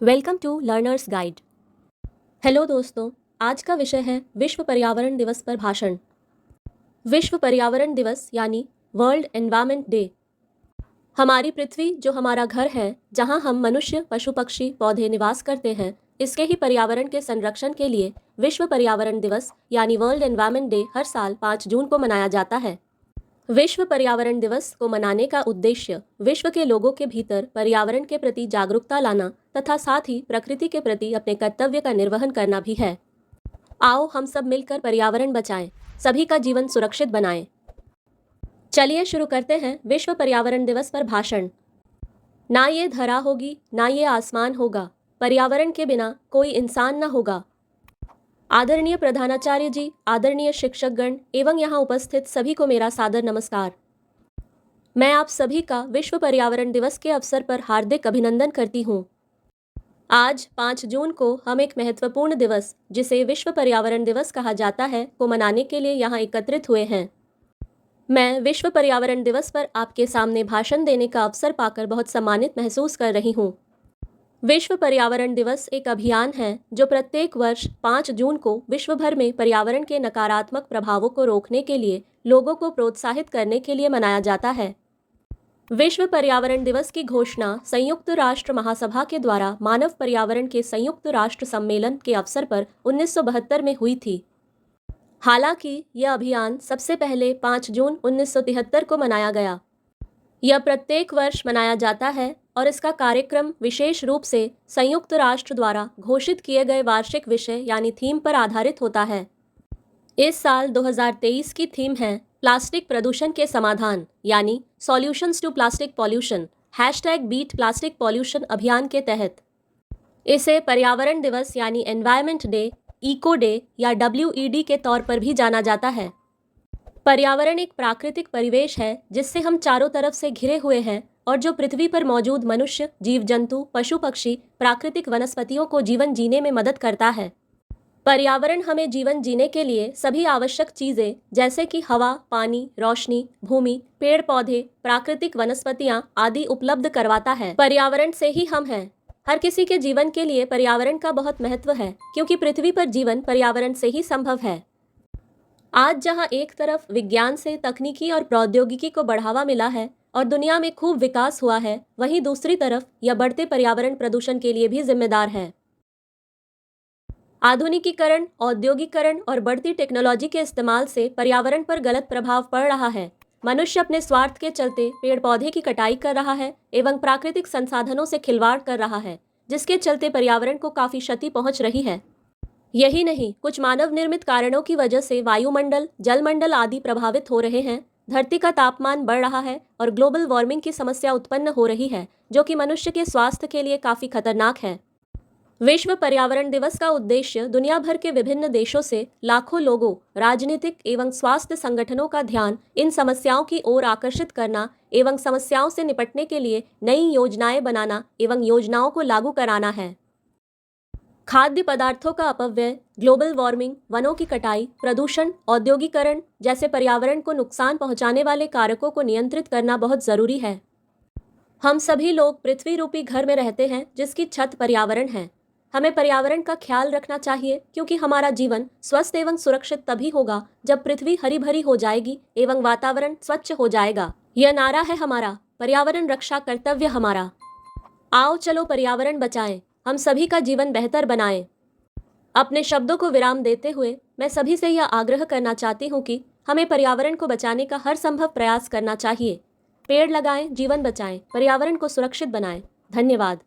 Welcome to learners guide. Hello दोस्तों, आज का विषय है विश्व पर्यावरण दिवस पर भाषण। विश्व पर्यावरण दिवस यानी वर्ल्ड एनवायरनमेंट डे हमारी पृथ्वी जो हमारा घर है, जहां हम मनुष्य, पशु पक्षी, पौधे निवास करते हैं, इसके ही पर्यावरण के संरक्षण के लिए विश्व पर्यावरण दिवस यानी वर्ल्ड एनवायरनमेंट डे हर साल 5 जून को मनाया जाता है। विश्व पर्यावरण दिवस को मनाने का उद्देश्य विश्व के लोगों के भीतर पर्यावरण के प्रति जागरूकता लाना तथा साथ ही प्रकृति के प्रति अपने कर्तव्य का निर्वहन करना भी है। आओ हम सब मिलकर पर्यावरण बचाएं, सभी का जीवन सुरक्षित बनाएं। चलिए शुरू करते हैं विश्व पर्यावरण दिवस पर भाषण। ना ये धरा होगी, ना ये आसमान होगा, पर्यावरण के बिना कोई इंसान न होगा। आदरणीय प्रधानाचार्य जी, आदरणीय शिक्षकगण एवं यहाँ उपस्थित सभी को मेरा सादर नमस्कार। मैं आप सभी का विश्व पर्यावरण दिवस के अवसर पर हार्दिक अभिनंदन करती हूँ। आज 5 जून को हम एक महत्वपूर्ण दिवस, जिसे विश्व पर्यावरण दिवस कहा जाता है, को मनाने के लिए यहाँ एकत्रित हुए हैं। मैं विश्व पर्यावरण दिवस पर आपके सामने भाषण देने का अवसर पाकर बहुत सम्मानित महसूस कर रही हूँ। विश्व पर्यावरण दिवस एक अभियान है जो प्रत्येक वर्ष 5 जून को विश्व भर में पर्यावरण के नकारात्मक प्रभावों को रोकने के लिए लोगों को प्रोत्साहित करने के लिए मनाया जाता है। विश्व पर्यावरण दिवस की घोषणा संयुक्त राष्ट्र महासभा के द्वारा मानव पर्यावरण के संयुक्त राष्ट्र सम्मेलन के अवसर पर 1972 में हुई थी। हालांकि यह अभियान सबसे पहले 5 जून 1973 को मनाया गया। यह प्रत्येक वर्ष मनाया जाता है और इसका कार्यक्रम विशेष रूप से संयुक्त राष्ट्र द्वारा घोषित किए गए वार्षिक विषय यानी थीम पर आधारित होता है। इस साल 2023 की थीम है प्लास्टिक प्रदूषण के समाधान यानी solutions to plastic pollution #beat plastic pollution अभियान के तहत इसे पर्यावरण दिवस यानी एनवायरनमेंट डे, इको डे या WED के तौर पर भी जाना जाता है। पर्यावरण एक प्राकृतिक परिवेश है जिससे हम चारों तरफ से घिरे हुए हैं और जो पृथ्वी पर मौजूद मनुष्य, जीव जंतु, पशु पक्षी, प्राकृतिक वनस्पतियों को जीवन जीने में मदद करता है। पर्यावरण हमें जीवन जीने के लिए सभी आवश्यक चीज़ें जैसे कि हवा, पानी, रोशनी, भूमि, पेड़ पौधे, प्राकृतिक वनस्पतियाँ आदि उपलब्ध करवाता है। पर्यावरण से ही हम हैं। हर किसी के जीवन के लिए पर्यावरण का बहुत महत्व है क्योंकि पृथ्वी पर जीवन पर्यावरण से ही संभव है। आज जहां एक तरफ विज्ञान से तकनीकी और प्रौद्योगिकी को बढ़ावा मिला है और दुनिया में खूब विकास हुआ है, वहीं दूसरी तरफ यह बढ़ते पर्यावरण प्रदूषण के लिए भी जिम्मेदार है। आधुनिकीकरण, औद्योगिकरण और बढ़ती टेक्नोलॉजी के इस्तेमाल से पर्यावरण पर गलत प्रभाव पड़ रहा है। मनुष्य अपने स्वार्थ के चलते पेड़ पौधे की कटाई कर रहा है एवं प्राकृतिक संसाधनों से खिलवाड़ कर रहा है, जिसके चलते पर्यावरण को काफ़ी क्षति पहुंच रही है। यही नहीं, कुछ मानव निर्मित कारणों की वजह से वायुमंडल, जलमंडल आदि प्रभावित हो रहे हैं। धरती का तापमान बढ़ रहा है और ग्लोबल वार्मिंग की समस्या उत्पन्न हो रही है, जो कि मनुष्य के स्वास्थ्य के लिए काफ़ी खतरनाक है। विश्व पर्यावरण दिवस का उद्देश्य दुनिया भर के विभिन्न देशों से लाखों लोगों, राजनीतिक एवं स्वास्थ्य संगठनों का ध्यान इन समस्याओं की ओर आकर्षित करना एवं समस्याओं से निपटने के लिए नई योजनाएं बनाना एवं योजनाओं को लागू कराना है। खाद्य पदार्थों का अपव्यय, ग्लोबल वार्मिंग, वनों की कटाई, प्रदूषण, औद्योगिकरण जैसे पर्यावरण को नुकसान पहुंचाने वाले कारकों को नियंत्रित करना बहुत ज़रूरी है। हम सभी लोग पृथ्वी रूपी घर में रहते हैं जिसकी छत पर्यावरण है। हमें पर्यावरण का ख्याल रखना चाहिए क्योंकि हमारा जीवन स्वस्थ एवं सुरक्षित तभी होगा जब पृथ्वी हरी भरी हो जाएगी एवं वातावरण स्वच्छ हो जाएगा। यह नारा है हमारा, पर्यावरण रक्षा कर्तव्य हमारा। आओ चलो पर्यावरण बचाएं, हम सभी का जीवन बेहतर बनाएं। अपने शब्दों को विराम देते हुए मैं सभी से यह आग्रह करना चाहती हूँ कि हमें पर्यावरण को बचाने का हर संभव प्रयास करना चाहिए। पेड़ लगाएं, जीवन बचाएं, पर्यावरण को सुरक्षित बनाएं। धन्यवाद।